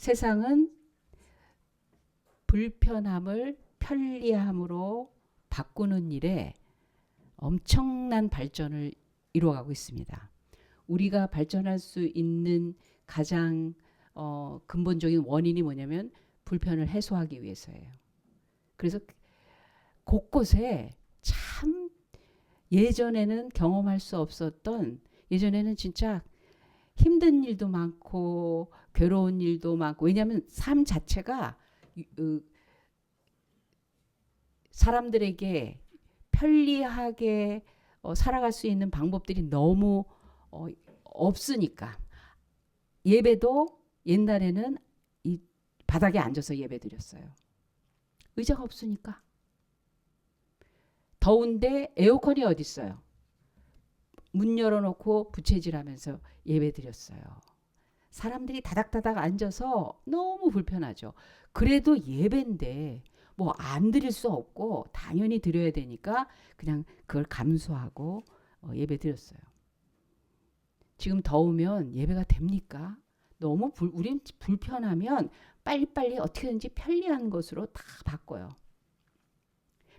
세상은 불편함을 편리함으로 바꾸는 일에 엄청난 발전을 이루어가고 있습니다. 우리가 발전할 수 있는 가장 근본적인 원인이 뭐냐면 불편을 해소하기 위해서예요. 그래서 곳곳에 참 예전에는 경험할 수 없었던, 예전에는 진짜 힘든 일도 많고 괴로운 일도 많고, 왜냐하면 삶 자체가 사람들에게 편리하게 살아갈 수 있는 방법들이 너무 없으니까. 예배도 옛날에는 이 바닥에 앉아서 예배 드렸어요. 의자가 없으니까. 더운데 에어컨이 어디 있어요. 문 열어놓고 부채질하면서 예배 드렸어요. 사람들이 다닥다닥 앉아서 너무 불편하죠. 그래도 예배인데 뭐 안 드릴 수 없고 당연히 드려야 되니까 그냥 그걸 감수하고 예배 드렸어요. 지금 더우면 예배가 됩니까? 너무 우린 불편하면 빨리빨리 어떻게든지 편리한 것으로 다 바꿔요.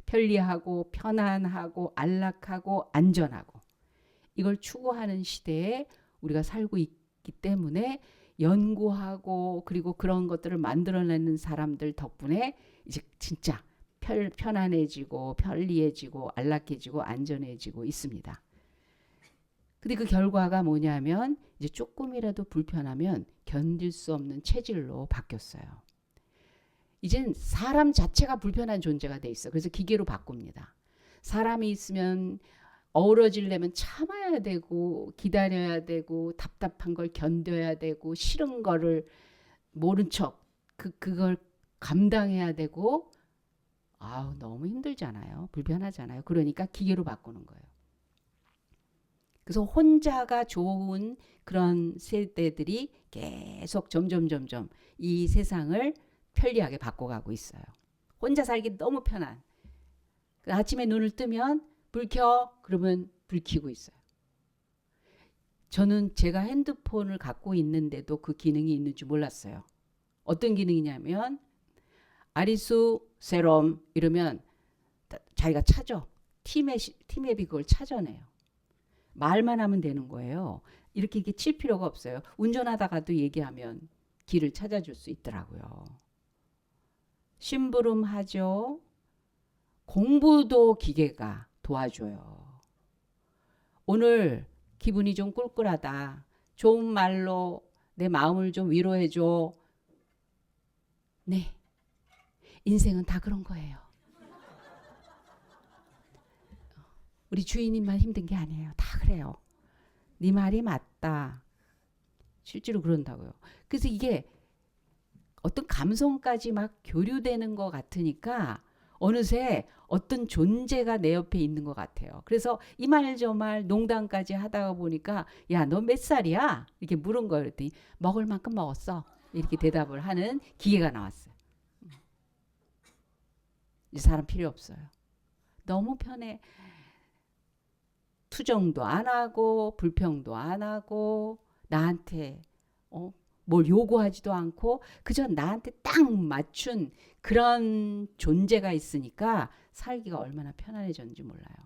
편리하고 편안하고 안락하고 안전하고, 이걸 추구하는 시대에 우리가 살고 있기 때문에 연구하고 그리고 그런 것들을 만들어내는 사람들 덕분에 이제 진짜 편안해지고 편리해지고 안락해지고 안전해지고 있습니다. 근데 그 결과가 뭐냐면 이제 조금이라도 불편하면 견딜 수 없는 체질로 바뀌었어요. 이젠 사람 자체가 불편한 존재가 돼 있어. 그래서 기계로 바꿉니다. 사람이 있으면 어우러지려면 참아야 되고 기다려야 되고 답답한 걸 견뎌야 되고 싫은 거를 모른 척 그걸 감당해야 되고, 아우 너무 힘들잖아요. 불편하잖아요. 그러니까 기계로 바꾸는 거예요. 그래서 혼자가 좋은 그런 세대들이 계속 점점 이 세상을 편리하게 바꿔가고 있어요. 혼자 살기 너무 편한. 아침에 눈을 뜨면 불 켜, 그러면 불 켜고 있어요. 저는 제가 핸드폰을 갖고 있는데도 그 기능이 있는 줄 몰랐어요. 어떤 기능이냐면 아리수 세럼 이러면 자기가 찾아. 티맵이 그걸 찾아내요. 말만 하면 되는 거예요. 이렇게 칠 필요가 없어요. 운전하다가도 얘기하면 길을 찾아줄 수 있더라고요. 심부름하죠. 공부도 기계가 도와줘요. 오늘 기분이 좀 꿀꿀하다. 좋은 말로 내 마음을 좀 위로해줘. 네. 인생은 다 그런 거예요. 우리 주인님만 힘든 게 아니에요. 다 그래요. 네 말이 맞다. 실제로 그런다고요. 그래서 이게 어떤 감성까지 막 교류되는 것 같으니까 어느새 어떤 존재가 내 옆에 있는 것 같아요. 그래서 이 말 저 말 농담까지 하다가 보니까 야, 너 몇 살이야? 이렇게 물은 거예요. 그랬더니 먹을 만큼 먹었어. 이렇게 대답을 하는 기계가 나왔어요. 이 사람 필요 없어요. 너무 편해. 투정도 안 하고 불평도 안 하고 나한테 뭘 요구하지도 않고 그저 나한테 딱 맞춘 그런 존재가 있으니까 살기가 얼마나 편안해졌는지 몰라요.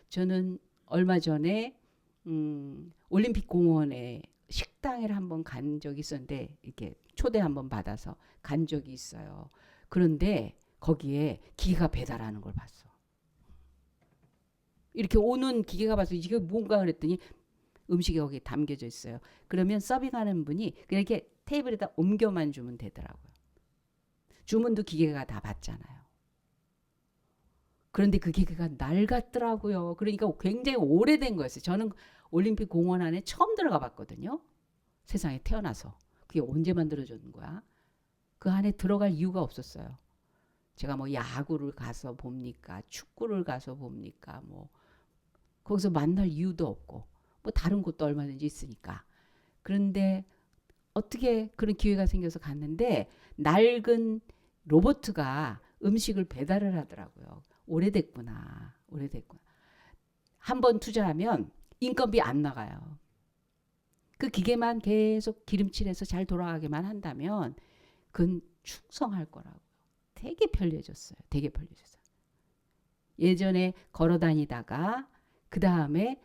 저는 얼마 전에 올림픽 공원에 식당을 한번 간 적이 있었는데, 이렇게 초대 한번 받아서 간 적이 있어요. 그런데 거기에 기계가 배달하는 걸 봤어. 이렇게 오는 기계가 봐서 이게 뭔가 그랬더니 음식이 거기에 담겨져 있어요. 그러면 서빙하는 분이 그냥 이렇게 테이블에다 옮겨만 주면 되더라고요. 주문도 기계가 다 받잖아요. 그런데 그 기계가 낡았더라고요. 그러니까 굉장히 오래된 거였어요. 저는 올림픽 공원 안에 처음 들어가 봤거든요. 세상에 태어나서. 그게 언제 만들어졌는 거야? 그 안에 들어갈 이유가 없었어요. 제가 뭐 야구를 가서 봅니까? 축구를 가서 봅니까? 뭐 거기서 만날 이유도 없고 뭐 다른 곳도 얼마든지 있으니까. 그런데 어떻게 그런 기회가 생겨서 갔는데 낡은 로봇가 음식을 배달을 하더라고요. 오래됐구나. 한 번 투자하면 인건비 안 나가요. 그 기계만 계속 기름칠해서 잘 돌아가게만 한다면 그건 충성할 거라고요. 되게 편리해졌어요. 되게 편리해졌어요. 예전에 걸어 다니다가 그 다음에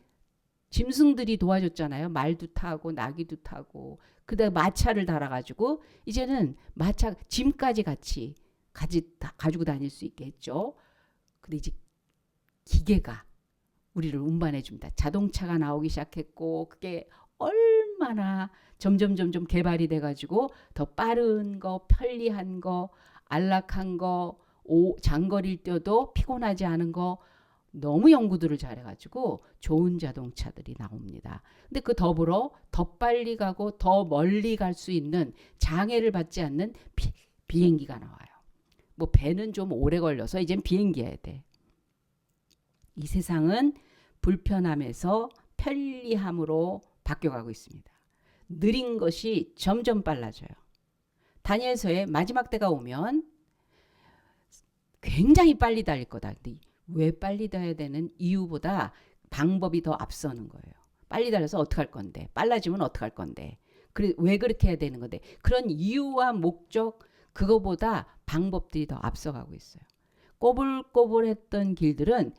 짐승들이 도와줬잖아요. 말도 타고 나귀도 타고 그다음에 마차를 달아가지고 이제는 마차 짐까지 같이 가지고 다닐 수 있게 했죠. 근데 이제 기계가 우리를 운반해 줍니다. 자동차가 나오기 시작했고 그게 얼마나 점점 개발이 돼가지고 더 빠른 거, 편리한 거, 안락한 거, 장거리를 뛰어도 피곤하지 않은 거 너무 연구들을 잘해가지고 좋은 자동차들이 나옵니다. 근데 그 더불어 더 빨리 가고 더 멀리 갈 수 있는 장애를 받지 않는 비행기가 나와요. 뭐 배는 좀 오래 걸려서 이젠 비행기 해야 돼. 이 세상은 불편함에서 편리함으로 바뀌어가고 있습니다. 느린 것이 점점 빨라져요. 다니엘서의 마지막 때가 오면 굉장히 빨리 달릴 거다. 근데 왜 빨리 달려야 되는 이유보다 방법이 더 앞서는 거예요. 빨리 달려서 어떡할 건데, 빨라지면 어떡할 건데, 그래, 왜 그렇게 해야 되는 건데, 그런 이유와 목적 그거보다 방법들이 더 앞서가고 있어요. 꼬불꼬불했던 길들은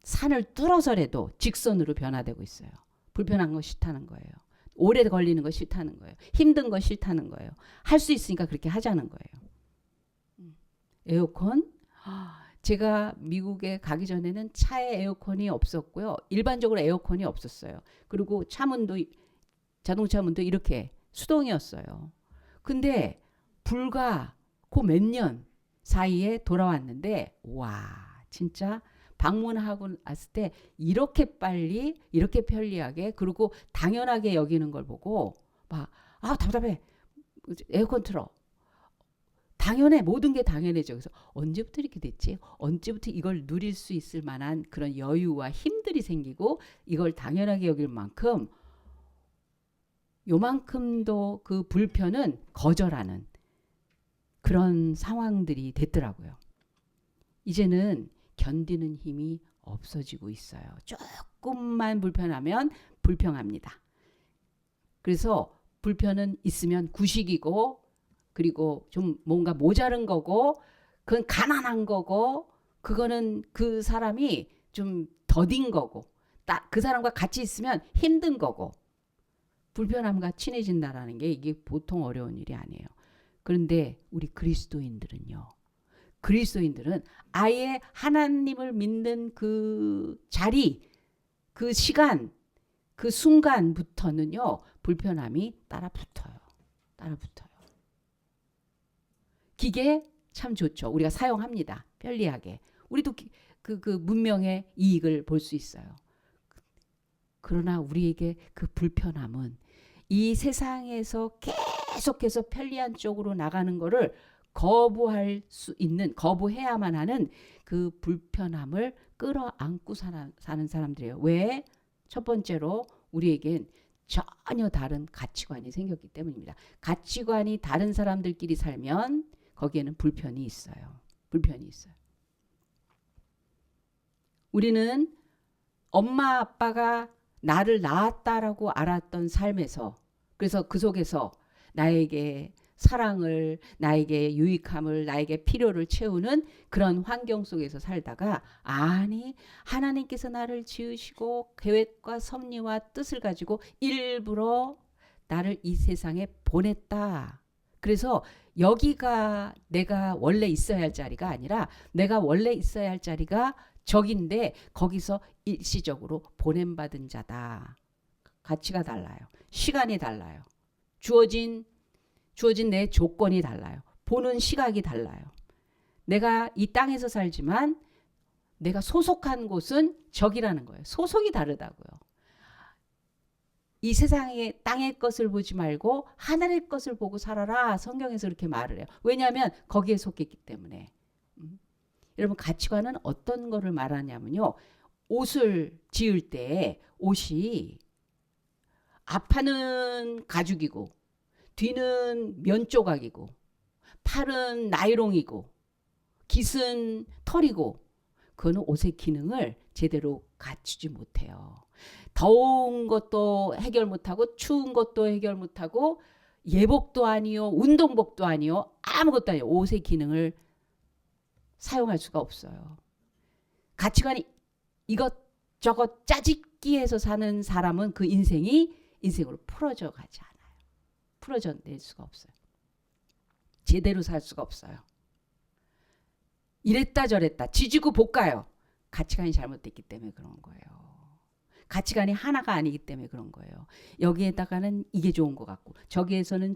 산을 뚫어서라도 직선으로 변화되고 있어요. 불편한 거 싫다는 거예요. 오래 걸리는 거 싫다는 거예요. 힘든 거 싫다는 거예요. 할 수 있으니까 그렇게 하자는 거예요. 에어컨? 제가 미국에 가기 전에는 차에 에어컨이 없었고요. 일반적으로 에어컨이 없었어요. 그리고 차문도 자동차 문도 이렇게 수동이었어요. 근데 불과 그 몇 년 사이에 돌아왔는데 와 진짜 방문하고 왔을 때 이렇게 빨리 이렇게 편리하게 그리고 당연하게 여기는 걸 보고 막 답답해 에어컨 틀어 당연해 모든 게 당연해져. 그래서 언제부터 이렇게 됐지? 언제부터 이걸 누릴 수 있을 만한 그런 여유와 힘들이 생기고 이걸 당연하게 여길 만큼 요만큼도 그 불편은 거절하는 그런 상황들이 됐더라고요. 이제는 견디는 힘이 없어지고 있어요. 조금만 불편하면 불평합니다. 그래서 불편은 있으면 구식이고 그리고 좀 뭔가 모자른 거고 그건 가난한 거고 그거는 그 사람이 좀 더딘 거고 그 사람과 같이 있으면 힘든 거고 불편함과 친해진다라는 게 이게 보통 어려운 일이 아니에요. 그런데 우리 그리스도인들은 아예 하나님을 믿는 그 자리, 그 시간, 그 순간부터는요 불편함이 따라 붙어요. 기계 참 좋죠. 우리가 사용합니다. 편리하게. 우리도 그 문명의 이익을 볼 수 있어요. 그러나 우리에게 그 불편함은 이 세상에서 계속해서 편리한 쪽으로 나가는 거를 거부해야만 하는 그 불편함을 끌어안고 사는 사람들이에요. 왜? 첫 번째로 우리에겐 전혀 다른 가치관이 생겼기 때문입니다. 가치관이 다른 사람들끼리 살면 거기에는 불편이 있어요. 우리는 엄마 아빠가 나를 낳았다라고 알았던 삶에서 그래서 그 속에서 나에게 사랑을 나에게 유익함을 나에게 필요를 채우는 그런 환경 속에서 살다가 아니 하나님께서 나를 지으시고 계획과 섭리와 뜻을 가지고 일부러 나를 이 세상에 보냈다. 그래서 여기가 내가 원래 있어야 할 자리가 아니라 내가 원래 있어야 할 자리가 저긴데 거기서 일시적으로 보냄받은 자다. 가치가 달라요. 시간이 달라요. 주어진 내 조건이 달라요. 보는 시각이 달라요. 내가 이 땅에서 살지만 내가 소속한 곳은 저기라는 거예요. 소속이 다르다고요. 이 세상의 땅의 것을 보지 말고 하늘의 것을 보고 살아라. 성경에서 이렇게 말을 해요. 왜냐하면 거기에 속했기 때문에. 여러분 가치관은 어떤 거를 말하냐면요. 옷을 지을 때 옷이 앞판은 가죽이고 뒤는 면 조각이고 팔은 나이롱이고 깃은 털이고 그거는 옷의 기능을 제대로 갖추지 못해요. 더운 것도 해결 못하고 추운 것도 해결 못하고 예복도 아니요, 운동복도 아니요, 아무것도 아니요. 옷의 기능을 사용할 수가 없어요. 가치관이 이것저것 짜집기해서 사는 사람은 그 인생이 인생으로 풀어져 가지 않아요. 풀어져 낼 수가 없어요. 제대로 살 수가 없어요. 이랬다 저랬다 지지고 볶아요. 가치관이 잘못됐기 때문에 그런 거예요. 가치관이 하나가 아니기 때문에 그런 거예요. 여기에다가는 이게 좋은 것 같고 저기에서는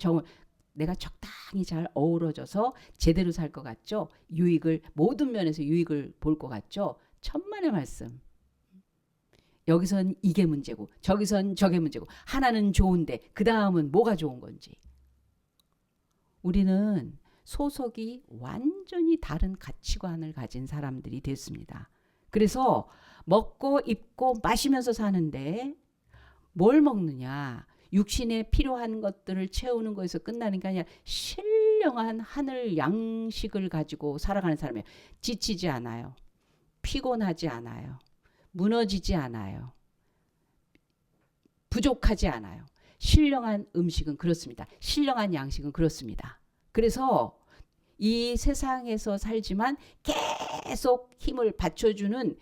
내가 적당히 잘 어우러져서 제대로 살 것 같죠. 유익을 모든 면에서 유익을 볼 것 같죠. 천만의 말씀. 여기선 이게 문제고 저기선 저게 문제고 하나는 좋은데 그 다음은 뭐가 좋은 건지. 우리는 소속이 완전히 다른 가치관을 가진 사람들이 됐습니다. 그래서 먹고 입고 마시면서 사는데 뭘 먹느냐. 육신에 필요한 것들을 채우는 것에서 끝나는 게 아니라 신령한 하늘 양식을 가지고 살아가는 사람이에요. 지치지 않아요. 피곤하지 않아요. 무너지지 않아요. 부족하지 않아요. 신령한 음식은 그렇습니다. 신령한 양식은 그렇습니다. 그래서 이 세상에서 살지만 계속 힘을 받쳐주는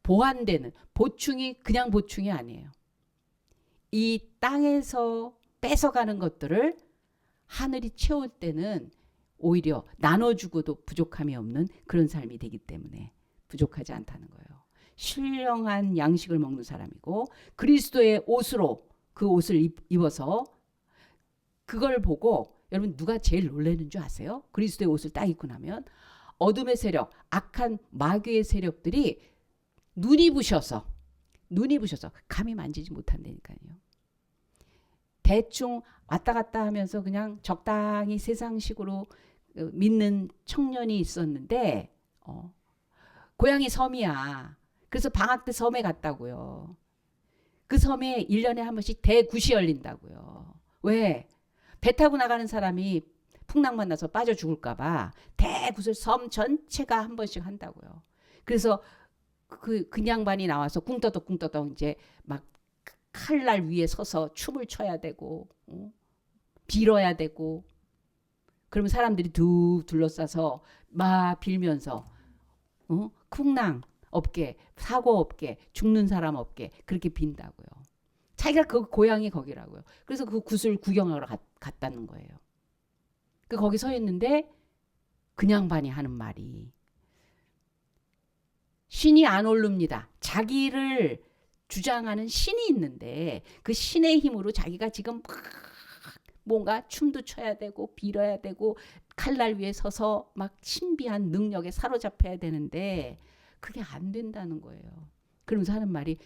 보완되는 보충이 그냥 보충이 아니에요. 이 땅에서 뺏어가는 것들을 하늘이 채울 때는 오히려 나눠주고도 부족함이 없는 그런 삶이 되기 때문에 부족하지 않다는 거예요. 신령한 양식을 먹는 사람이고 그리스도의 옷으로 그 옷을 입어서 그걸 보고 여러분 누가 제일 놀라는 줄 아세요? 그리스도의 옷을 딱 입고 나면 어둠의 세력, 악한 마귀의 세력들이 눈이 부셔서 감히 만지지 못한다니까요. 대충 왔다 갔다 하면서 그냥 적당히 세상식으로 믿는 청년이 있었는데 고향이 섬이야. 그래서 방학 때 섬에 갔다고요. 그 섬에 1년에 한 번씩 대굿이 열린다고요. 왜? 배 타고 나가는 사람이 풍랑 만나서 빠져 죽을까 봐 대굿을 섬 전체가 한 번씩 한다고요. 그래서 그 양반이 나와서 꿍떠덕 이제 막 칼날 위에 서서 춤을 춰야 되고 빌어야 되고 그러면 사람들이 둘러싸서 막 빌면서 풍랑 없게 사고 없게 죽는 사람 없게 그렇게 빈다고요. 자기가 그 고향이 거기라고요. 그래서 그 굿을 구경하러 갔다는 거예요. 그 거기 서 있는데 그 양반이 하는 말이 신이 안 오릅니다. 자기를 주장하는 신이 있는데 그 신의 힘으로 자기가 지금 막 뭔가 춤도 춰야 되고 빌어야 되고 칼날 위에 서서 막 신비한 능력에 사로잡혀야 되는데 그게 안 된다는 거예요. 그러면서 하는 말이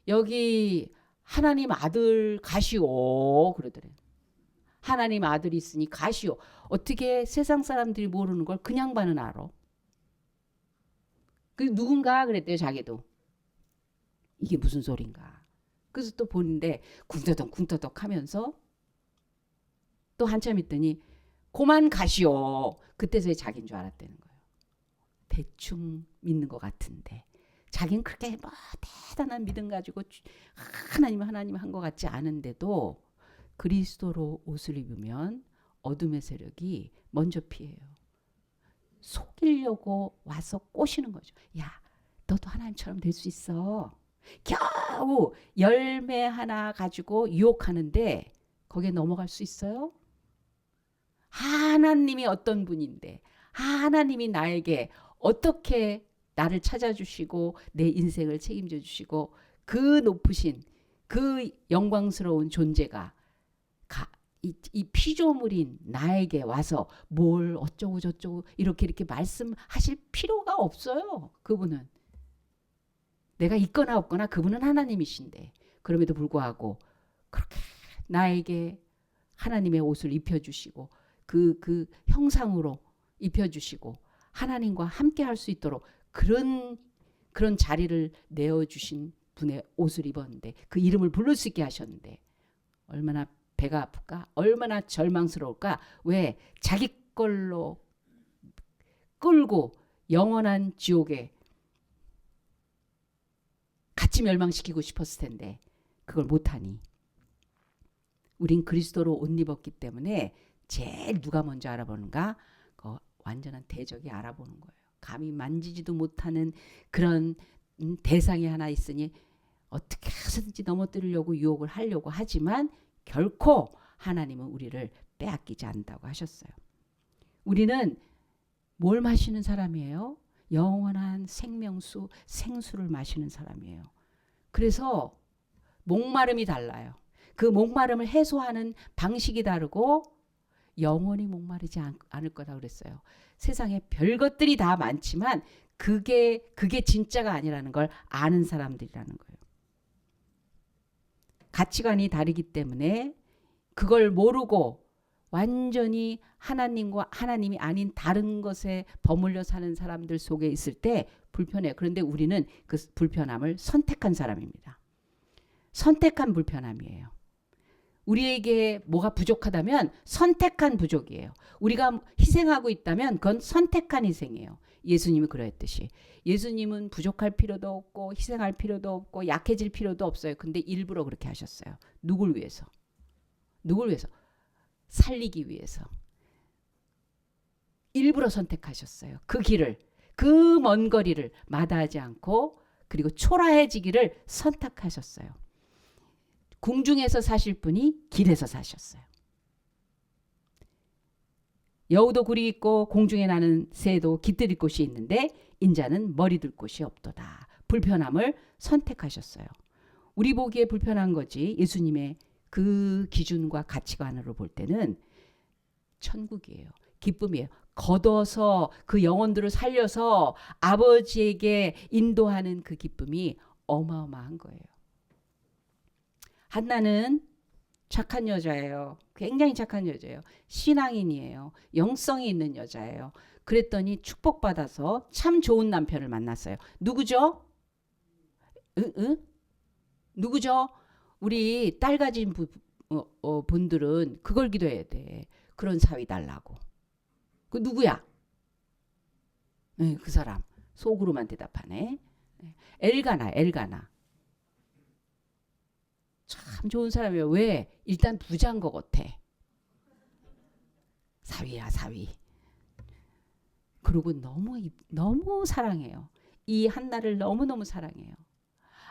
여기 하나님 아들 가시오 그러더래요. 하나님 아들이 있으니 가시오. 어떻게 세상 사람들이 모르는 걸 그냥 반은 알아. 그 누군가 그랬대요. 자기도. 이게 무슨 소린가. 그래서 또 보는데 쿵터덕 하면서 또 한참 있더니 고만 가시오. 그때서야 자기인 줄 알았다는 거예요. 대충 믿는 것 같은데 자기는 그렇게 뭐 대단한 믿음 가지고 하나님 한 것 같지 않은데도 그리스도로 옷을 입으면 어둠의 세력이 먼저 피해요. 속이려고 와서 꼬시는 거죠. 야, 너도 하나님처럼 될 수 있어. 겨우 열매 하나 가지고 유혹하는데 거기에 넘어갈 수 있어요? 하나님이 어떤 분인데 하나님이 나에게 어떻게 나를 찾아주시고 내 인생을 책임져 주시고 그 높으신 그 영광스러운 존재가 이 피조물인 나에게 와서 뭘 어쩌고 저쩌고 이렇게 말씀하실 필요가 없어요. 그분은 내가 있거나 없거나 그분은 하나님이신데 그럼에도 불구하고 그렇게 나에게 하나님의 옷을 입혀주시고 그 형상으로 입혀주시고 하나님과 함께 할 수 있도록 그런 자리를 내어주신 분의 옷을 입었는데 그 이름을 부를 수 있게 하셨는데 얼마나 배가 아플까? 얼마나 절망스러울까? 왜? 자기 걸로 끌고 영원한 지옥에 같이 멸망시키고 싶었을 텐데 그걸 못하니 우린 그리스도로 옷 입었기 때문에 제일 누가 먼저 알아보는가? 그 완전한 대적이 알아보는 거예요. 감히 만지지도 못하는 그런 대상이 하나 있으니 어떻게 해서든지 넘어뜨리려고 유혹을 하려고 하지만 결코 하나님은 우리를 빼앗기지 않는다고 하셨어요. 우리는 뭘 마시는 사람이에요? 영원한 생명수, 생수를 마시는 사람이에요. 그래서 목마름이 달라요. 그 목마름을 해소하는 방식이 다르고 영원히 목마르지 않을 거다 그랬어요. 세상에 별것들이 다 많지만 그게 진짜가 아니라는 걸 아는 사람들이라는 거예요. 가치관이 다르기 때문에 그걸 모르고 완전히 하나님과 하나님이 아닌 다른 것에 버물려 사는 사람들 속에 있을 때 불편해요. 그런데 우리는 그 불편함을 선택한 사람입니다. 선택한 불편함이에요. 우리에게 뭐가 부족하다면 선택한 부족이에요. 우리가 희생하고 있다면 그건 선택한 희생이에요. 예수님이 그러했듯이 예수님은 부족할 필요도 없고 희생할 필요도 없고 약해질 필요도 없어요. 근데 일부러 그렇게 하셨어요. 누굴 위해서? 누굴 위해서? 살리기 위해서. 일부러 선택하셨어요. 그 길을, 그 먼 거리를 마다하지 않고 그리고 초라해지기를 선택하셨어요. 궁중에서 사실 분이 길에서 사셨어요. 여우도 굴이 있고 공중에 나는 새도 깃들일 곳이 있는데 인자는 머리 둘 곳이 없도다. 불편함을 선택하셨어요. 우리 보기에 불편한 거지 예수님의 그 기준과 가치관으로 볼 때는 천국이에요. 기쁨이에요. 걷어서 그 영혼들을 살려서 아버지에게 인도하는 그 기쁨이 어마어마한 거예요. 한나는 착한 여자예요. 굉장히 착한 여자예요. 신앙인이에요. 영성이 있는 여자예요. 그랬더니 축복받아서 참 좋은 남편을 만났어요. 누구죠? 누구죠? 우리 딸 가진 분들은 그걸 기도해야 돼. 그런 사위 달라고. 그 누구야? 그 사람. 속으로만 대답하네. 엘가나. 참 좋은 사람이에요. 왜? 일단 부자인 것 같아. 사위야 사위. 그리고 너무 사랑해요. 이 한나를 너무너무 사랑해요.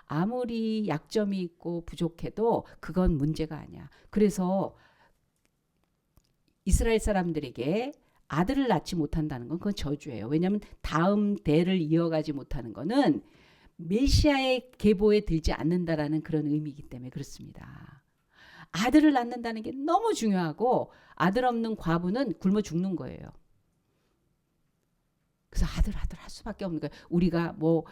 아무리 약점이 있고 부족해도 그건 문제가 아니야. 그래서 이스라엘 사람들에게 아들을 낳지 못한다는 건 그건 저주예요. 왜냐하면 다음 대를 이어가지 못하는 거는 메시아의 계보에 들지 않는다라는 그런 의미이기 때문에 그렇습니다. 아들을 낳는다는 게 너무 중요하고 아들 없는 과부는 굶어 죽는 거예요. 그래서 아들 할 수밖에 없는 거예요. 우리가 뭐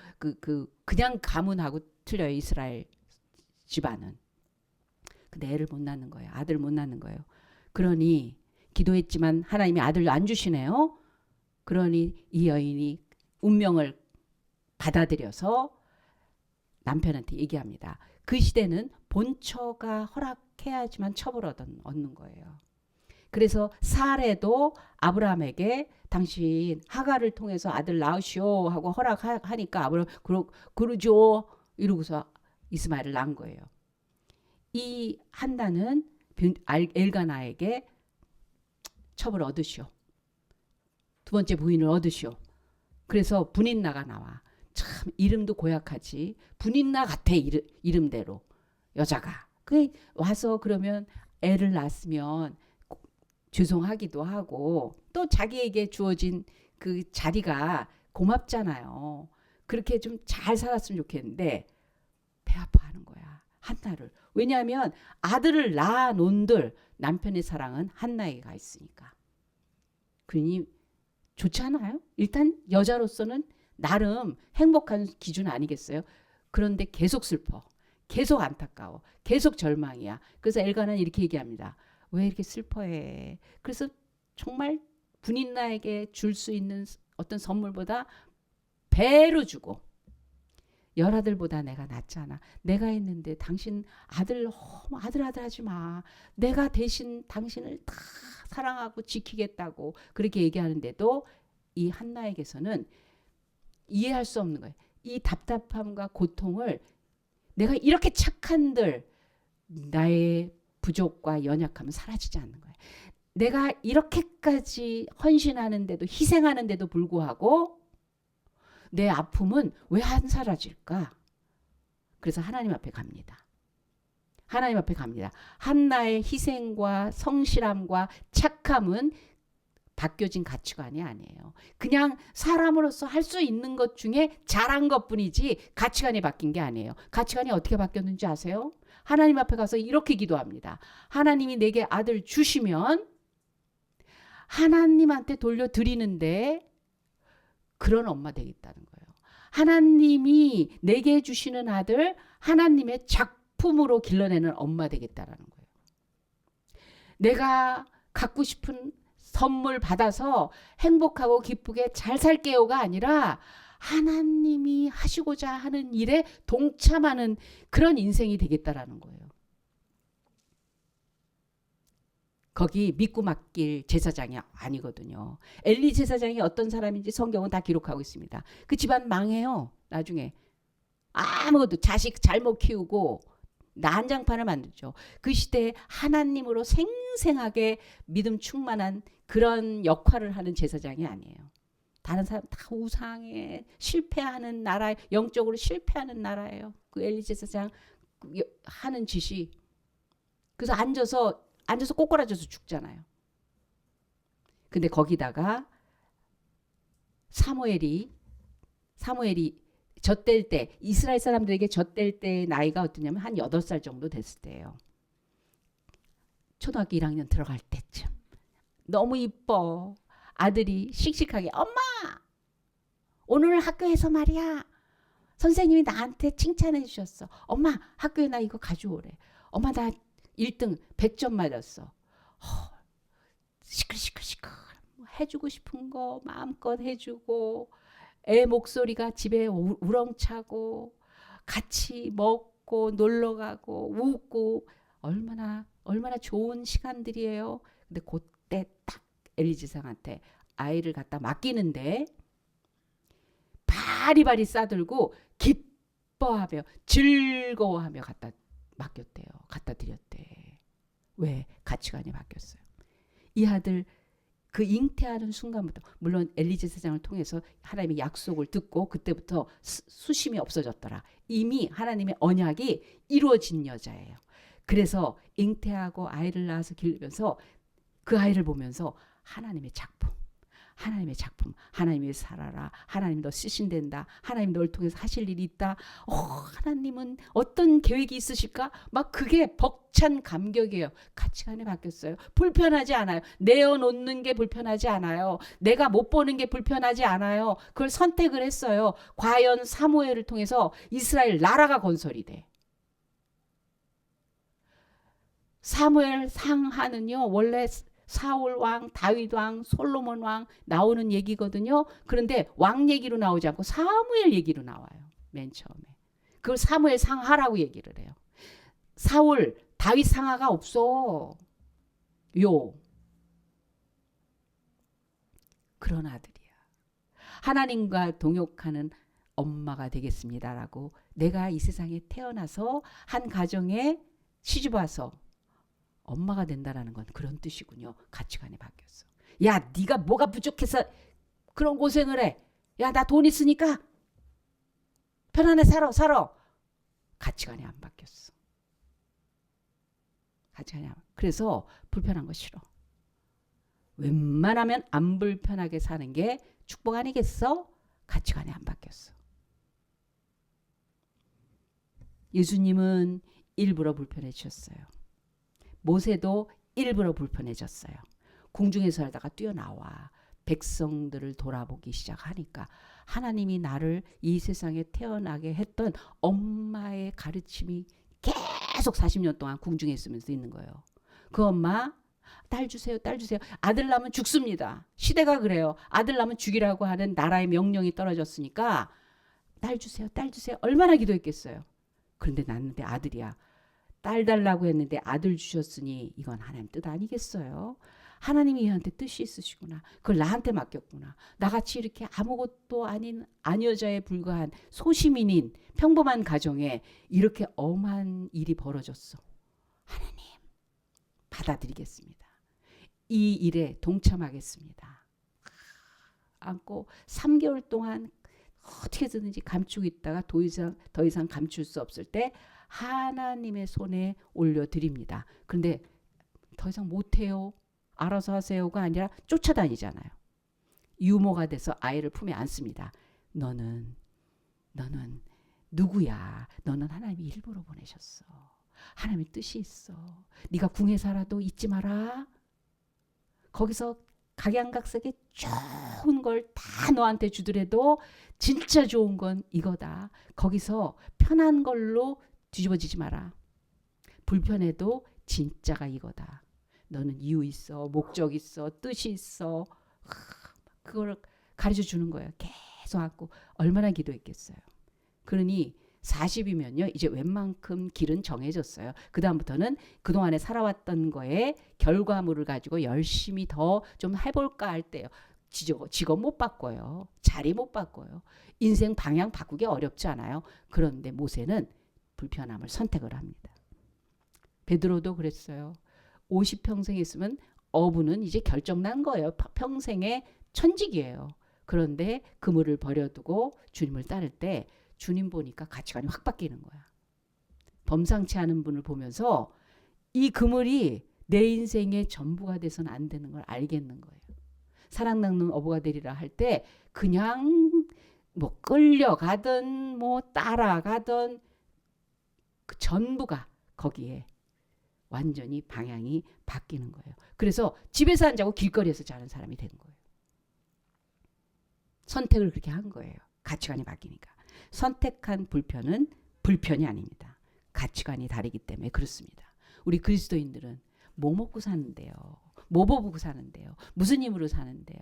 그냥 가문하고 틀려요. 이스라엘 집안은. 근데 애를 못 낳는 거예요. 아들 못 낳는 거예요. 그러니 기도했지만 하나님이 아들을 안 주시네요. 그러니 이 여인이 운명을 받아들여서 남편한테 얘기합니다. 그 시대는 본처가 허락해야지만 첩을 얻는 거예요. 그래서 사레도 아브라함에게 당신 하갈을 통해서 아들 낳으시오 하고 허락하니까 아브라함 그러죠 이러고서 이스마엘을 낳은 거예요. 이 한나는 엘가나에게 첩을 얻으시오. 두 번째 부인을 얻으시오. 그래서 분인나가 나와. 참 이름도 고약하지. 분인나 같아 이름대로. 여자가. 그 와서 그러면 애를 낳았으면 죄송하기도 하고 또 자기에게 주어진 그 자리가 고맙잖아요. 그렇게 좀 잘 살았으면 좋겠는데 배 아파하는 거야. 한나를. 왜냐하면 아들을 낳아놓은들 남편의 사랑은 한나에게 있으니까. 그러니 좋지 않아요? 일단 여자로서는 나름 행복한 기준 아니겠어요? 그런데 계속 슬퍼. 계속 안타까워. 계속 절망이야. 그래서 엘가는 이렇게 얘기합니다. 왜 이렇게 슬퍼해? 그래서 정말 분인나에게 줄 수 있는 어떤 선물보다 배로 주고 열아들보다 내가 낫잖아. 내가 했는데 당신 아들 하지 마. 내가 대신 당신을 다 사랑하고 지키겠다고 그렇게 얘기하는데도 이 한나에게서는 이해할 수 없는 거예요. 이 답답함과 고통을 내가 이렇게 착한들 나의 부족과 연약함은 사라지지 않는 거예요. 내가 이렇게까지 헌신하는데도 희생하는데도 불구하고 내 아픔은 왜 안 사라질까? 그래서 하나님 앞에 갑니다. 하나님 앞에 갑니다. 한나의 희생과 성실함과 착함은 바뀌어진 가치관이 아니에요. 그냥 사람으로서 할 수 있는 것 중에 잘한 것뿐이지 가치관이 바뀐 게 아니에요. 가치관이 어떻게 바뀌었는지 아세요? 하나님 앞에 가서 이렇게 기도합니다. 하나님이 내게 아들 주시면 하나님한테 돌려드리는데 그런 엄마 되겠다는 거예요. 하나님이 내게 주시는 아들 하나님의 작품으로 길러내는 엄마 되겠다라는 거예요. 내가 갖고 싶은 선물 받아서 행복하고 기쁘게 잘 살게요가 아니라 하나님이 하시고자 하는 일에 동참하는 그런 인생이 되겠다라는 거예요. 거기 믿고 맡길 제사장이 아니거든요. 엘리 제사장이 어떤 사람인지 성경은 다 기록하고 있습니다. 그 집안 망해요. 나중에 아무것도 자식 잘못 키우고 난장판을 만들죠. 그 시대에 하나님으로 생생하게 믿음 충만한 그런 역할을 하는 제사장이 아니에요. 다른 사람 다 우상에 실패하는 나라, 영적으로 실패하는 나라예요. 그 엘리 제사장 하는 짓이. 그래서 앉아서 꼬꾸라져서 죽잖아요. 근데 거기다가 사무엘이 젖될 때, 이스라엘 사람들에게 젖될 때의 나이가 어떠냐면 한 8살 정도 됐을 때예요. 초등학교 1학년 들어갈 때쯤. 너무 이뻐. 아들이 씩씩하게 엄마 오늘 학교에서 말이야 선생님이 나한테 칭찬해 주셨어. 엄마 학교에 나 이거 가져오래. 엄마 나 1등 100점 맞았어. 시끌시끌시끌 해주고 싶은 거 마음껏 해주고 애 목소리가 집에 우렁차고 같이 먹고 놀러가고 웃고 얼마나 좋은 시간들이에요. 근데 그때 딱 엘리 제사장한테 아이를 갖다 맡기는데 바리바리 싸들고 기뻐하며 즐거워하며 갖다 맡겼대요. 갖다 드렸대. 왜? 가치관이 바뀌었어요. 이 아들 그 잉태하는 순간부터 물론 엘리 제사장을 통해서 하나님의 약속을 듣고 그때부터 수심이 없어졌더라. 이미 하나님의 언약이 이루어진 여자예요. 그래서 잉태하고 아이를 낳아서 기르면서 그 아이를 보면서 하나님의 작품, 하나님이 살아라. 하나님 너 쓰신댄다. 하나님 널 통해서 하실 일이 있다. 하나님은 어떤 계획이 있으실까? 막 그게 벅찬 감격이에요. 가치관이 바뀌었어요. 불편하지 않아요. 내어놓는 게 불편하지 않아요. 내가 못 보는 게 불편하지 않아요. 그걸 선택을 했어요. 과연 사무엘을 통해서 이스라엘 나라가 건설이 돼. 사무엘 상하는요. 원래 사울 왕, 다윗 왕, 솔로몬 왕 나오는 얘기거든요. 그런데 왕 얘기로 나오지 않고 사무엘 얘기로 나와요. 맨 처음에. 그걸 사무엘 상하라고 얘기를 해요. 사울, 다윗 상하가 없어. 그런 아들이야. 하나님과 동역하는 엄마가 되겠습니다라고 내가 이 세상에 태어나서 한 가정에 시집 와서 엄마가 된다라는 건 그런 뜻이군요. 가치관이 바뀌었어. 야, 네가 뭐가 부족해서 그런 고생을 해. 야, 나 돈 있으니까 편안해 살아. 가치관이 안 바뀌었어. 그래서 불편한 거 싫어. 웬만하면 안 불편하게 사는 게 축복 아니겠어? 가치관이 안 바뀌었어. 예수님은 일부러 불편해지셨어요. 모세도 일부러 불편해졌어요. 궁중에서 살다가 뛰어나와 백성들을 돌아보기 시작하니까 하나님이 나를 이 세상에 태어나게 했던 엄마의 가르침이 계속 40년 동안 궁중에 있으면서 있는 거예요. 그 엄마 딸 주세요. 아들 낳으면 죽습니다. 시대가 그래요. 아들 낳으면 죽이라고 하는 나라의 명령이 떨어졌으니까 딸 주세요. 얼마나 기도했겠어요. 그런데 낳는데 아들이야. 딸 달라고 했는데 아들 주셨으니 이건 하나님 뜻 아니겠어요? 하나님이 얘한테 뜻이 있으시구나. 그걸 나한테 맡겼구나. 나같이 이렇게 아무것도 아닌 아녀자에 불과한 소시민인 평범한 가정에 이렇게 엄한 일이 벌어졌어. 하나님 받아들이겠습니다. 이 일에 동참하겠습니다. 안고 3개월 동안 어떻게든지 감추고 있다가 더 이상 감출 수 없을 때 하나님의 손에 올려드립니다. 그런데 더 이상 못해요. 알아서 하세요가 아니라 쫓아다니잖아요. 유모가 돼서 아이를 품에 안습니다. 너는 누구야? 너는 하나님이 일부러 보내셨어. 하나님의 뜻이 있어. 네가 궁에 살아도 잊지 마라. 거기서 각양각색의 좋은 걸 다 너한테 주더라도 진짜 좋은 건 이거다. 거기서 편한 걸로 뒤집어지지 마라. 불편해도 진짜가 이거다. 너는 이유 있어. 목적 있어. 뜻이 있어. 그걸 가르쳐 주는 거예요. 계속 안고 얼마나 기도했겠어요. 그러니 40이면요. 이제 웬만큼 길은 정해졌어요. 그 다음부터는 그동안에 살아왔던 거에 결과물을 가지고 열심히 더 좀 해볼까 할 때요. 직업 못 바꿔요. 자리 못 바꿔요. 인생 방향 바꾸기 어렵지 않아요. 그런데 모세는 불편함을 선택을 합니다. 베드로도 그랬어요. 50평생 했으면 어부는 이제 결정난 거예요. 평생의 천직이에요. 그런데 그물을 버려두고 주님을 따를 때 주님 보니까 가치관이 확 바뀌는 거야. 범상치 않은 분을 보면서 이 그물이 내 인생의 전부가 돼서는 안 되는 걸 알겠는 거예요. 사랑 낚는 어부가 되리라 할 때 그냥 뭐 끌려가든 뭐 따라가든 그 전부가 거기에 완전히 방향이 바뀌는 거예요. 그래서 집에서 안 자고 길거리에서 자는 사람이 된 거예요. 선택을 그렇게 한 거예요. 가치관이 바뀌니까. 선택한 불편은 불편이 아닙니다. 가치관이 다르기 때문에 그렇습니다. 우리 그리스도인들은 뭐 먹고 사는데요? 뭐 먹고 사는데요? 무슨 힘으로 사는데요?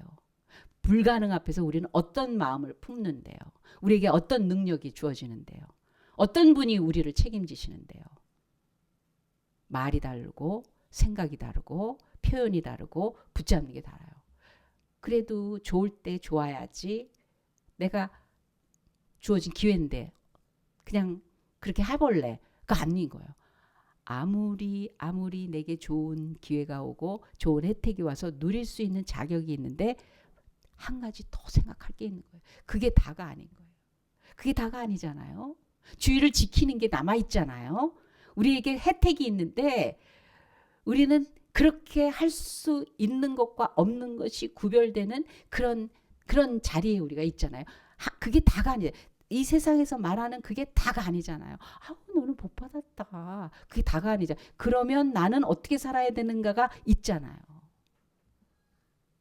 불가능 앞에서 우리는 어떤 마음을 품는데요? 우리에게 어떤 능력이 주어지는데요? 어떤 분이 우리를 책임지시는데요? 말이 다르고 생각이 다르고 표현이 다르고 붙잡는 게 달라요. 그래도 좋을 때 좋아야지. 내가 주어진 기회인데 그냥 그렇게 해볼래. 그거 아닌 거예요. 아무리 내게 좋은 기회가 오고 좋은 혜택이 와서 누릴 수 있는 자격이 있는데 한 가지 더 생각할 게 있는 거예요. 그게 다가 아닌 거예요. 그게 다가 아니잖아요. 주의를 지키는 게 남아있잖아요. 우리에게 혜택이 있는데 우리는 그렇게 할 수 있는 것과 없는 것이 구별되는 그런 자리에 우리가 있잖아요. 그게 다가 아니에요. 이 세상에서 말하는 그게 다가 아니잖아요. 너는 복 받았다. 그게 다가 아니잖아요. 그러면 나는 어떻게 살아야 되는가가 있잖아요.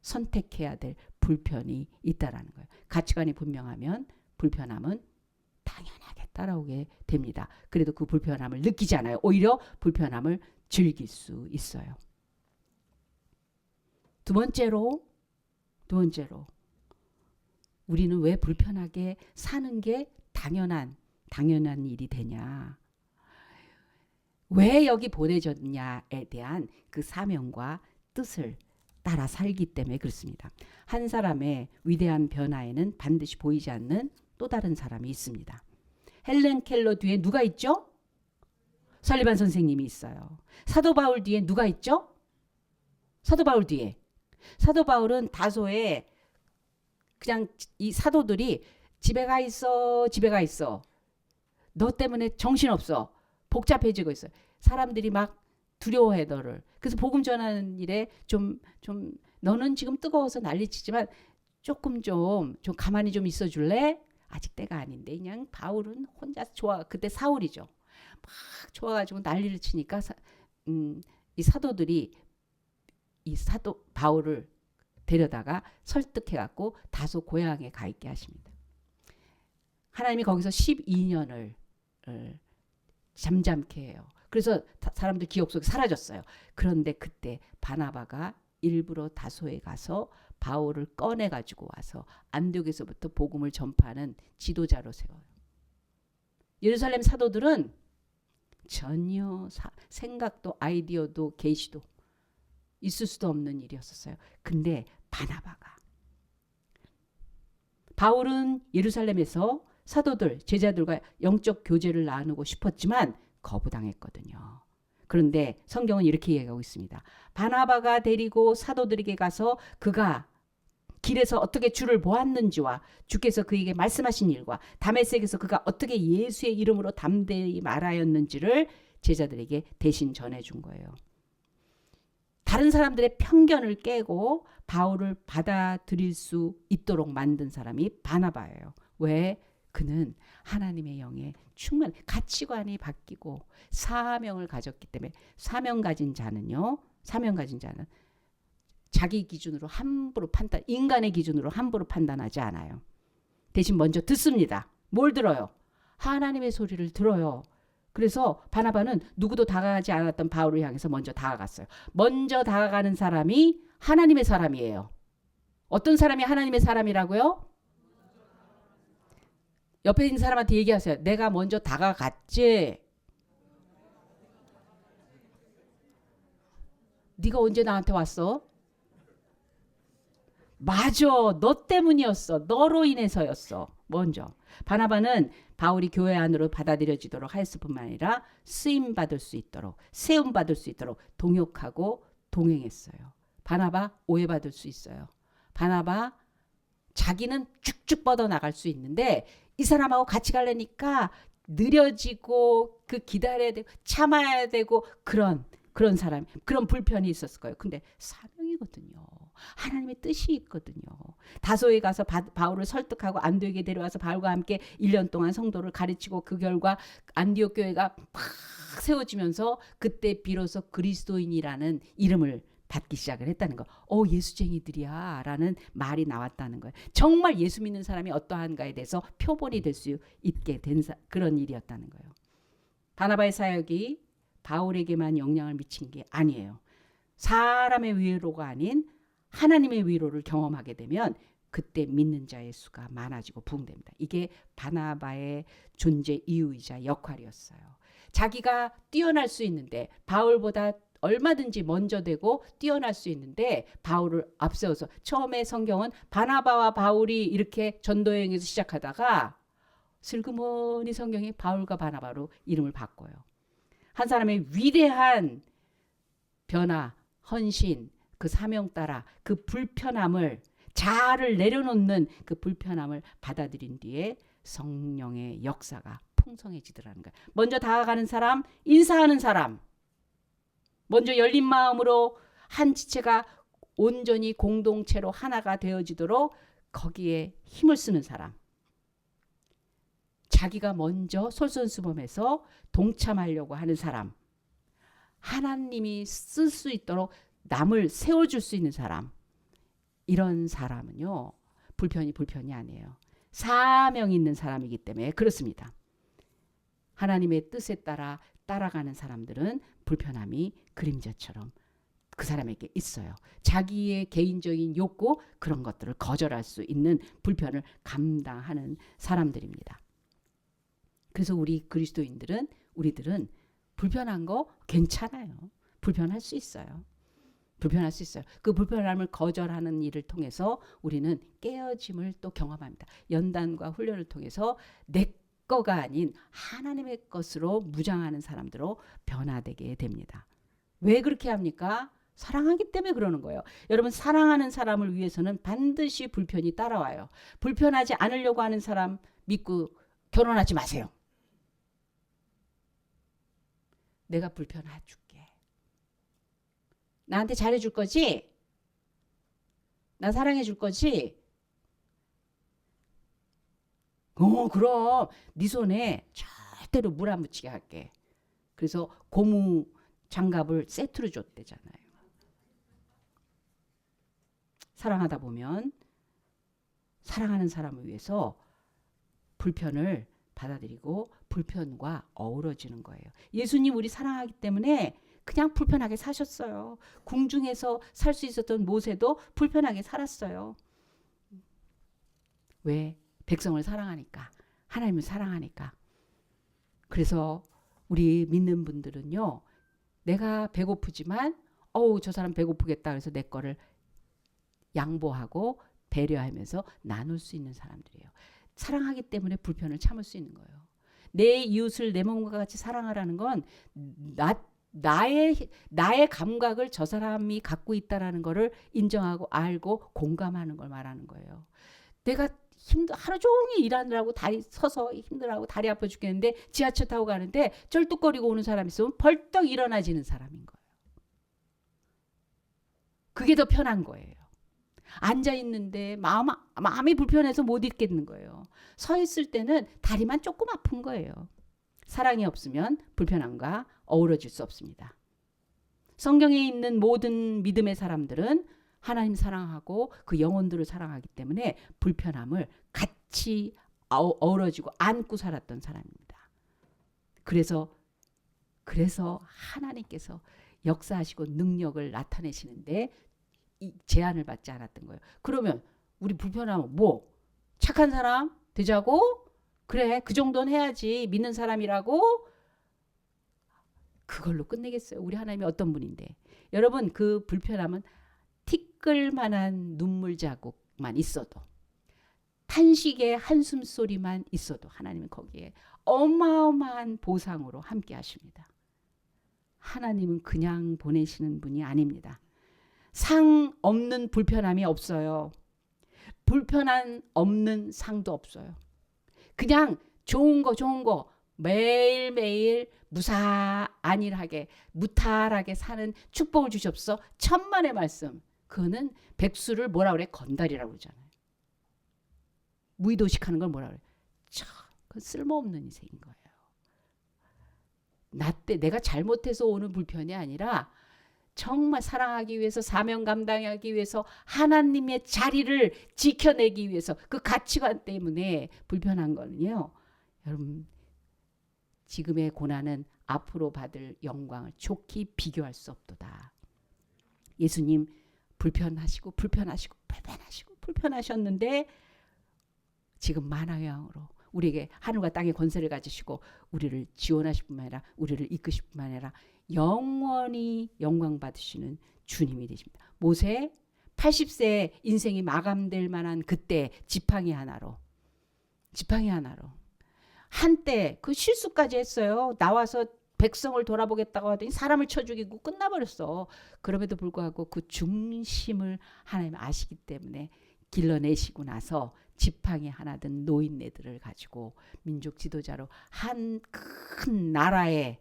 선택해야 될 불편이 있다라는 거예요. 가치관이 분명하면 불편함은 당연하게 따라오게 됩니다. 그래도 그 불편함을 느끼지 않아요. 오히려 불편함을 즐길 수 있어요. 두 번째로 우리는 왜 불편하게 사는 게 당연한 일이 되냐? 왜 여기 보내졌냐에 대한 그 사명과 뜻을 따라 살기 때문에 그렇습니다. 한 사람의 위대한 변화에는 반드시 보이지 않는 또 다른 사람이 있습니다. 헬렌 켈러 뒤에 누가 있죠? 설리반 선생님이 있어요. 사도 바울 뒤에 누가 있죠? 사도 바울 뒤에. 사도 바울은 다소의 그냥 이 사도들이 집에 가 있어. 너 때문에 정신없어. 복잡해지고 있어. 사람들이 막 두려워해 너를. 그래서 복음 전하는 일에 좀 너는 지금 뜨거워서 난리치지만 조금 좀 가만히 좀 있어 줄래? 아직 때가 아닌데. 그냥 바울은 혼자 좋아. 그때 사울이죠. 막 좋아가지고 난리를 치니까 이 사도들이 이 사도 바울을 데려다가 설득해갖고 다소 고향에 가 있게 하십니다. 하나님이 거기서 12년을 잠잠케 해요. 그래서 사람들 기억 속에 사라졌어요. 그런데 그때 바나바가 일부러 다소에 가서 바울을 꺼내가지고 와서 안디옥에서부터 복음을 전파하는 지도자로 세워요. 예루살렘 사도들은 전혀 생각도 아이디어도 계시도 있을 수도 없는 일이었어요. 근데 바나바가 바울은 예루살렘에서 사도들 제자들과 영적 교제를 나누고 싶었지만 거부당했거든요. 그런데 성경은 이렇게 얘기하고 있습니다. 바나바가 데리고 사도들에게 가서 그가 길에서 어떻게 주를 보았는지와 주께서 그에게 말씀하신 일과 다메섹에서 그가 어떻게 예수의 이름으로 담대히 말하였는지를 제자들에게 대신 전해준 거예요. 다른 사람들의 편견을 깨고 바울을 받아들일 수 있도록 만든 사람이 바나바예요. 왜? 그는 하나님의 영에 충만, 가치관이 바뀌고 사명을 가졌기 때문에. 사명 가진 자는 자기 기준으로 함부로 판단, 인간의 기준으로 함부로 판단하지 않아요. 대신 먼저 듣습니다. 뭘 들어요? 하나님의 소리를 들어요. 그래서 바나바는 누구도 다가가지 않았던 바울을 향해서 먼저 다가갔어요. 먼저 다가가는 사람이 하나님의 사람이에요. 어떤 사람이 하나님의 사람이라고요? 옆에 있는 사람한테 얘기하세요. 내가 먼저 다가갔지. 네가 언제 나한테 왔어? 맞아. 너 때문이었어. 너로 인해서였어. 먼저. 바나바는 바울이 교회 안으로 받아들여지도록 하였을 뿐만 아니라 쓰임받을 수 있도록, 세움받을 수 있도록 동역하고 동행했어요. 바나바 오해받을 수 있어요. 바나바 자기는 쭉쭉 뻗어나갈 수 있는데 이 사람하고 같이 가려니까 느려지고 그 기다려야 되고 참아야 되고 그런 사람, 그런 불편이 있었을 거예요. 근데 사명이거든요. 하나님의 뜻이 있거든요. 다소에 가서 바울을 설득하고 안디옥에 데려와서 바울과 함께 1년 동안 성도를 가르치고 그 결과 안디옥 교회가 막 세워지면서 그때 비로소 그리스도인이라는 이름을 받기 시작을 했다는 거. 예수쟁이들이야 라는 말이 나왔다는 거예요. 정말 예수 믿는 사람이 어떠한가에 대해서 표본이 될 수 있게 된 그런 일이었다는 거예요. 바나바의 사역이 바울에게만 영향을 미친 게 아니에요. 사람의 위로가 아닌 하나님의 위로를 경험하게 되면 그때 믿는 자의 수가 많아지고 부흥됩니다. 이게 바나바의 존재 이유이자 역할이었어요. 자기가 뛰어날 수 있는데 바울보다 얼마든지 먼저 되고 뛰어날 수 있는데 바울을 앞세워서 처음에 성경은 바나바와 바울이 이렇게 전도여행에서 시작하다가 슬그머니 성경이 바울과 바나바로 이름을 바꿔요. 한 사람의 위대한 변화, 헌신, 그 사명 따라 그 불편함을 자아를 내려놓는 그 불편함을 받아들인 뒤에 성령의 역사가 풍성해지더라는 거예요. 먼저 다가가는 사람, 인사하는 사람, 먼저 열린 마음으로 한 지체가 온전히 공동체로 하나가 되어지도록 거기에 힘을 쓰는 사람, 자기가 먼저 솔선수범해서 동참하려고 하는 사람, 하나님이 쓸 수 있도록 남을 세워줄 수 있는 사람, 이런 사람은요 불편이 아니에요. 사명 있는 사람이기 때문에 그렇습니다. 하나님의 뜻에 따라 따라가는 사람들은 불편함이 그림자처럼 그 사람에게 있어요. 자기의 개인적인 욕구, 그런 것들을 거절할 수 있는 불편을 감당하는 사람들입니다. 그래서 우리 그리스도인들은, 우리들은 불편한 거 괜찮아요. 불편할 수 있어요. 불편할 수 있어요. 그 불편함을 거절하는 일을 통해서 우리는 깨어짐을 또 경험합니다. 연단과 훈련을 통해서 내 거가 아닌 하나님의 것으로 무장하는 사람들로 변화되게 됩니다. 왜 그렇게 합니까? 사랑하기 때문에 그러는 거예요. 여러분, 사랑하는 사람을 위해서는 반드시 불편이 따라와요. 불편하지 않으려고 하는 사람 믿고 결혼하지 마세요. 내가 불편해줄게. 나한테 잘해줄 거지? 나 사랑해줄 거지? 그럼 네 손에 절대로 물 안 묻히게 할게. 그래서 고무 장갑을 세트로 줬대잖아요. 사랑하다 보면 사랑하는 사람을 위해서 불편을 받아들이고 불편과 어우러지는 거예요. 예수님 우리 사랑하기 때문에 그냥 불편하게 사셨어요. 궁중에서 살 수 있었던 모세도 불편하게 살았어요. 왜? 백성을 사랑하니까. 하나님을 사랑하니까. 그래서 우리 믿는 분들은요. 내가 배고프지만 저 사람 배고프겠다 그래서 내 거를 양보하고 배려하면서 나눌 수 있는 사람들이에요. 사랑하기 때문에 불편을 참을 수 있는 거예요. 내 이웃을 내 몸과 같이 사랑하라는 건 나의 감각을 저 사람이 갖고 있다라는 거를 인정하고 알고 공감하는 걸 말하는 거예요. 내가 하루 종일 일하느라고 다리 서서 힘들어하고 다리 아파 죽겠는데 지하철 타고 가는데 쩔뚝거리고 오는 사람이 있으면 벌떡 일어나지는 사람인 거예요. 그게 더 편한 거예요. 앉아 있는데 마음이 불편해서 못 있겠는 거예요. 서 있을 때는 다리만 조금 아픈 거예요. 사랑이 없으면 불편함과 어우러질 수 없습니다. 성경에 있는 모든 믿음의 사람들은 하나님 사랑하고 그 영혼들을 사랑하기 때문에 불편함을 같이 어우러지고 안고 살았던 사람입니다. 그래서 하나님께서 역사하시고 능력을 나타내시는데 제한을 받지 않았던 거예요. 그러면 우리 불편하면 뭐 착한 사람 되자고? 그래 그 정도는 해야지 믿는 사람이라고? 그걸로 끝내겠어요. 우리 하나님이 어떤 분인데. 여러분 그 불편함은 티끌만한 눈물 자국만 있어도 탄식의 한숨 소리만 있어도 하나님은 거기에 어마어마한 보상으로 함께 하십니다. 하나님은 그냥 보내시는 분이 아닙니다. 상 없는 불편함이 없어요. 불편함 없는 상도 없어요. 그냥 좋은 거 매일매일 안일하게 무탈하게 사는 축복을 주셨어. 천만의 말씀. 그거는 백수를 뭐라 그래? 건달이라고 그러잖아요. 무의도식하는 걸 뭐라 그래? 그건 쓸모없는 인생인 거예요. 내가 잘못해서 오는 불편이 아니라 정말 사랑하기 위해서 사명 감당하기 위해서 하나님의 자리를 지켜내기 위해서 그 가치관 때문에 불편한 거는요. 여러분 지금의 고난은 앞으로 받을 영광을 좋게 비교할 수 없도다. 예수님 불편하셨는데 지금 만화형으로 우리에게 하늘과 땅의 권세를 가지시고 우리를 지원하실 뿐만 아니라 우리를 이끄실 뿐만 아니라 영원히 영광 받으시는 주님이 되십니다. 모세 80세 인생이 마감될 만한 그때 지팡이 하나로 한때 그 실수까지 했어요. 나와서 백성을 돌아보겠다고 하더니 사람을 쳐 죽이고 끝나버렸어. 그럼에도 불구하고 그 중심을 하나님 아시기 때문에 길러내시고 나서 지팡이 하나 든 노인네들을 가지고 민족 지도자로 한 큰 나라의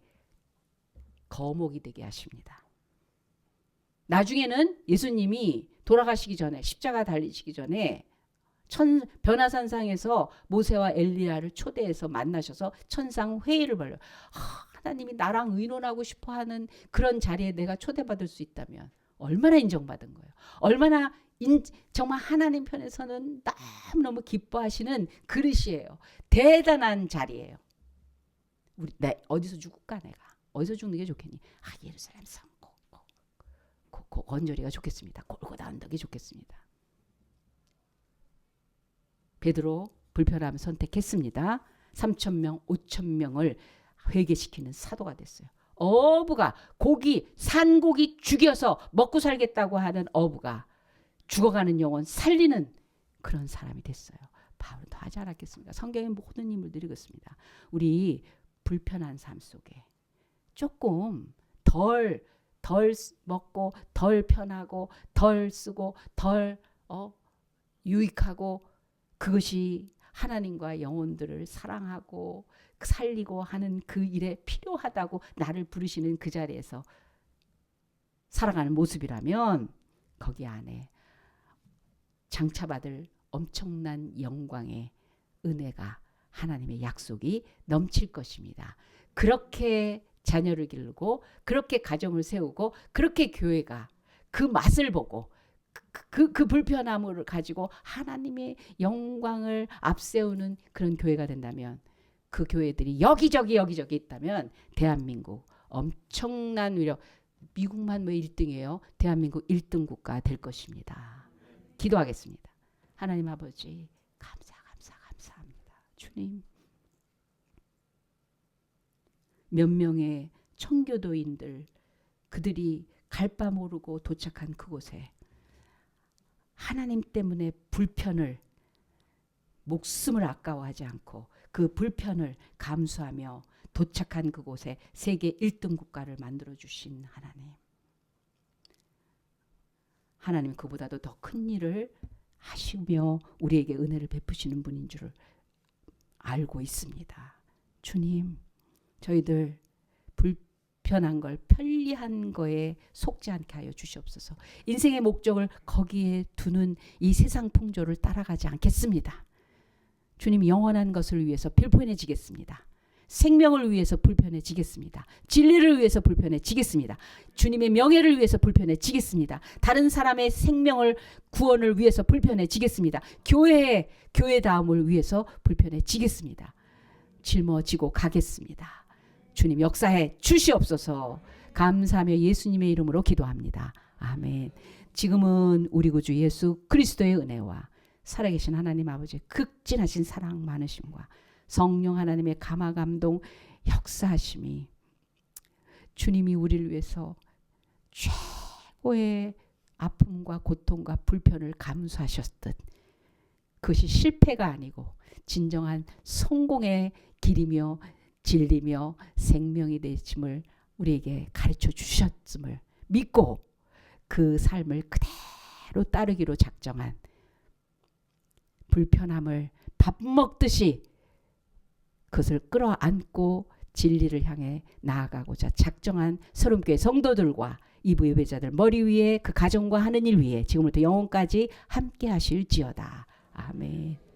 거목이 되게 하십니다. 나중에는 예수님이 돌아가시기 전에 십자가 달리시기 전에 변화산상에서 모세와 엘리야를 초대해서 만나셔서 천상 회의를 벌려. 하나님이 나랑 의논하고 싶어하는 그런 자리에 내가 초대받을 수 있다면 얼마나 인정받은 거예요. 얼마나 정말 하나님 편에서는 너무너무 기뻐하시는 그릇이에요. 대단한 자리예요. 어디서 죽을까 내가. 어디서 죽는 게 좋겠니? 예루살렘 성 건조리가 좋겠습니다. 골고다 언덕이 좋겠습니다. 베드로 불편함을 선택했습니다. 3,000명, 5,000명을 회개시키는 사도가 됐어요. 어부가 산고기 죽여서 먹고 살겠다고 하는 어부가 죽어가는 영혼 살리는 그런 사람이 됐어요. 바울은 더 하지 않았겠습니까? 성경의 모든 인물들이 그렇습니다. 우리 불편한 삶 속에 조금 덜 먹고 덜 편하고 덜 쓰고 덜 유익하고 그것이 하나님과 영혼들을 사랑하고 살리고 하는 그 일에 필요하다고 나를 부르시는 그 자리에서 살아가는 모습이라면 거기 안에 장차받을 엄청난 영광의 은혜가 하나님의 약속이 넘칠 것입니다. 그렇게 자녀를 기르고 그렇게 가정을 세우고 그렇게 교회가 그 맛을 보고 그 불편함을 가지고 하나님의 영광을 앞세우는 그런 교회가 된다면 그 교회들이 여기저기 있다면 대한민국 엄청난 위력 미국만 왜 1등이에요? 대한민국 1등 국가 될 것입니다. 기도하겠습니다. 하나님 아버지 감사합니다. 주님 몇 명의 청교도인들 그들이 갈 바 모르고 도착한 그곳에 하나님 때문에 목숨을 아까워하지 않고 그 불편을 감수하며 도착한 그곳에 세계 1등 국가를 만들어 주신 하나님. 하나님 그보다도 더 큰 일을 하시며 우리에게 은혜를 베푸시는 분인 줄을 알고 있습니다. 주님, 저희들 불편한 걸 편리한 거에 속지 않게 하여 주시옵소서. 인생의 목적을 거기에 두는 이 세상 풍조를 따라가지 않겠습니다. 주님, 영원한 것을 위해서 불편해지겠습니다. 생명을 위해서 불편해지겠습니다. 진리를 위해서 불편해지겠습니다. 주님의 명예를 위해서 불편해지겠습니다. 다른 사람의 생명을 구원을 위해서 불편해지겠습니다. 교회다움을 위해서 불편해지겠습니다. 짊어지고 가겠습니다. 주님 역사해 주시옵소서. 감사하며 예수님의 이름으로 기도합니다. 아멘. 지금은 우리 구주 예수 그리스도의 은혜와 살아계신 하나님 아버지의 극진하신 사랑 많으심과 성령 하나님의 감화 감동 역사하심이 주님이 우리를 위해서 최고의 아픔과 고통과 불편을 감수하셨듯 그것이 실패가 아니고 진정한 성공의 길이며 진리며 생명이 되심을 우리에게 가르쳐 주셨음을 믿고 그 삶을 그대로 따르기로 작정한 불편함을 밥 먹듯이 그것을 끌어안고 진리를 향해 나아가고자 작정한 서름교회 성도들과 이부 예배자들 머리 위에 그 가정과 하는 일 위에 지금부터 영원까지 함께 하실지어다. 아멘.